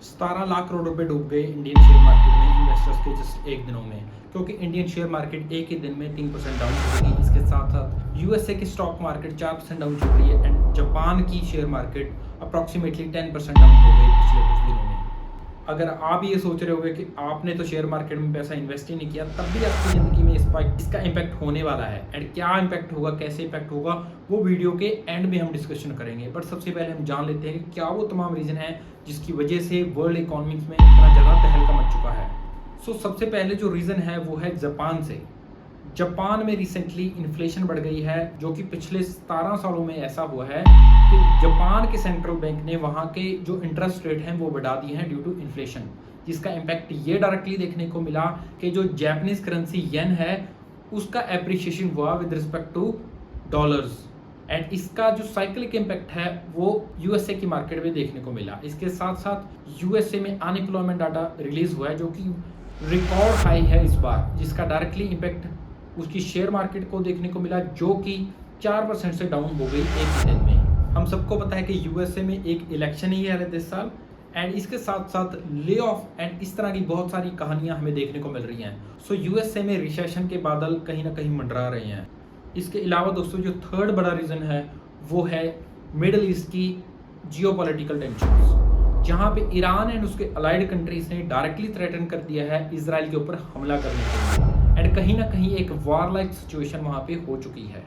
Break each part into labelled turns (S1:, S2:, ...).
S1: 17 लाख करोड़ रुपए डूब गए इंडियन शेयर मार्केट में इन्वेस्टर्स के जस्ट एक दिनों में, क्योंकि इंडियन शेयर मार्केट एक ही दिन में 3% डाउन हो गई। इसके साथ साथ यूएसए की स्टॉक मार्केट 4% डाउन चल रही है एंड जापान की शेयर मार्केट अप्रॉक्सीमेटली 10% डाउन हो गई पिछले कुछ दिनों में। अगर आप ये सोच रहे होगे कि आपने तो शेयर मार्केट में पैसा इन्वेस्ट ही नहीं किया, तब भी आपकी ज़िंदगी में इसका इम्पैक्ट होने वाला है एंड क्या इम्पैक्ट होगा, कैसे इम्पैक्ट होगा, वो वीडियो के एंड में हम डिस्कशन करेंगे। बट सबसे पहले हम जान लेते हैं कि क्या वो तमाम रीज़न है जिसकी वजह से वर्ल्ड इकोनॉमिक्स में इतना ज़्यादा तहलका मच चुका है। सबसे पहले जो रीज़न है वो है जापान से। जापान में रिसेंटली इन्फ्लेशन बढ़ गई है, जो कि पिछले 17 सालों में ऐसा हुआ है कि जापान के सेंट्रल बैंक ने वहाँ के जो इंटरेस्ट रेट हैं वो बढ़ा दिए हैं ड्यू टू इन्फ्लेशन, जिसका इम्पैक्ट ये डायरेक्टली देखने को मिला कि जो जैपनीज करेंसी येन है उसका एप्रिसिएशन हुआ with respect two dollars and इसका जो साइक्लिक इम्पैक्ट है वो यूएसए की मार्केट में देखने को मिला। इसके साथ साथ यूएसए में अनएम्प्लॉयमेंट डाटा रिलीज हुआ है जो कि रिकॉर्ड हाई है इस बार, जिसका डायरेक्टली इम्पैक्ट उसकी शेयर मार्केट को देखने को मिला, जो कि 4% से डाउन हो गई एक ही दिन में। हम सबको पता है कि यूएसए में एक इलेक्शन ही है इस साल एंड इसके साथ साथ ले ऑफ एंड इस तरह की बहुत सारी कहानियां हमें देखने को मिल रही हैं। यूएसए में रिसेशन के बादल कहीं ना कहीं मंडरा रहे हैं। इसके अलावा दोस्तों जो थर्ड बड़ा रीज़न है वो है मिडल ईस्ट की जियोपॉलिटिकल टेंशंस, जहां पे ईरान एंड उसके अलाइड कंट्रीज ने डायरेक्टली थ्रेटन कर दिया है इजराइल के ऊपर हमला करने के लिए एंड कहीं ना कहीं एक वार लाइक सिचुएशन वहां पे हो चुकी है।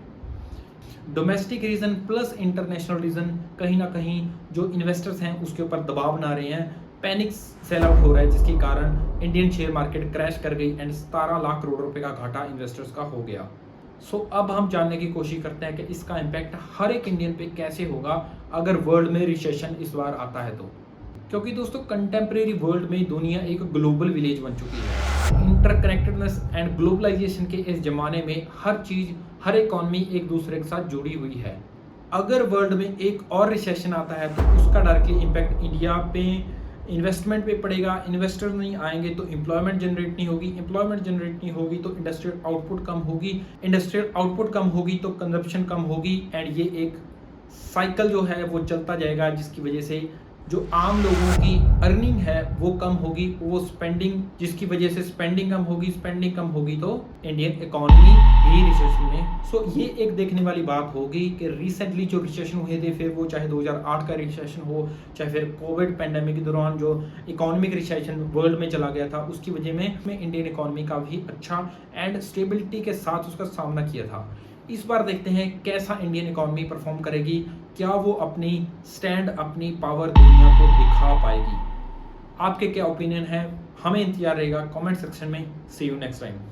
S1: Domestic region plus international region कहीं ना कहीं जो इन्वेस्टर्स हैं उसके ऊपर दबाव बना रहे हैं, पैनिक सेल आउट हो रहा है, जिसके कारण इंडियन शेयर मार्केट क्रैश कर गई एंड 17 लाख करोड़ रुपए का घाटा इन्वेस्टर्स का हो गया। अब हम जानने की कोशिश करते हैं कि इसका इम्पैक्ट हर एक इंडियन पे कैसे होगा अगर वर्ल्ड में रिसेशन इस बार आता है तो। क्योंकि दोस्तों कंटेम्प्रेरी वर्ल्ड में दुनिया एक ग्लोबल विलेज बन चुकी है। इंटरकनेक्टेडनेस एंड ग्लोबलाइजेशन के इस जमाने में हर चीज, हर इकॉनमी एक दूसरे के साथ जुड़ी हुई है। अगर वर्ल्ड में एक और रिसेशन आता है तो उसका डायरेक्टली इम्पैक्ट इंडिया पे इन्वेस्टमेंट पे पड़ेगा। इन्वेस्टर नहीं आएंगे तो एम्प्लॉयमेंट जनरेट नहीं होगी, एम्प्लॉयमेंट जनरेट नहीं होगी तो इंडस्ट्रियल आउटपुट कम होगी, इंडस्ट्रियल आउटपुट कम होगी तो कंजप्शन कम होगी एंड ये एक साइकिल जो है वो चलता जाएगा, जिसकी वजह से जो आम लोगों की अर्निंग है वो कम होगी, वो स्पेंडिंग, जिसकी वजह से स्पेंडिंग कम होगी तो इंडियन इकोनॉमी भी रिसेशन में। ये एक देखने वाली बात होगी कि रिसेंटली जो रिसेशन हुए थे, फिर वो चाहे 2008 का रिसेशन हो, चाहे फिर कोविड पैंडेमिक के दौरान जो इकोनॉमिक रिसेशन वर्ल्ड में चला गया था, उसकी वजह में इंडियन इकोनॉमी का भी अच्छा एंड स्टेबिलिटी के साथ उसका सामना किया था। इस बार देखते हैं कैसा इंडियन इकोनॉमी परफॉर्म करेगी, क्या वो अपनी स्टैंड, अपनी पावर दुनिया को दिखा पाएगी। आपके क्या ओपिनियन है, हमें इंतजार रहेगा कमेंट सेक्शन में। सी यू नेक्स्ट टाइम।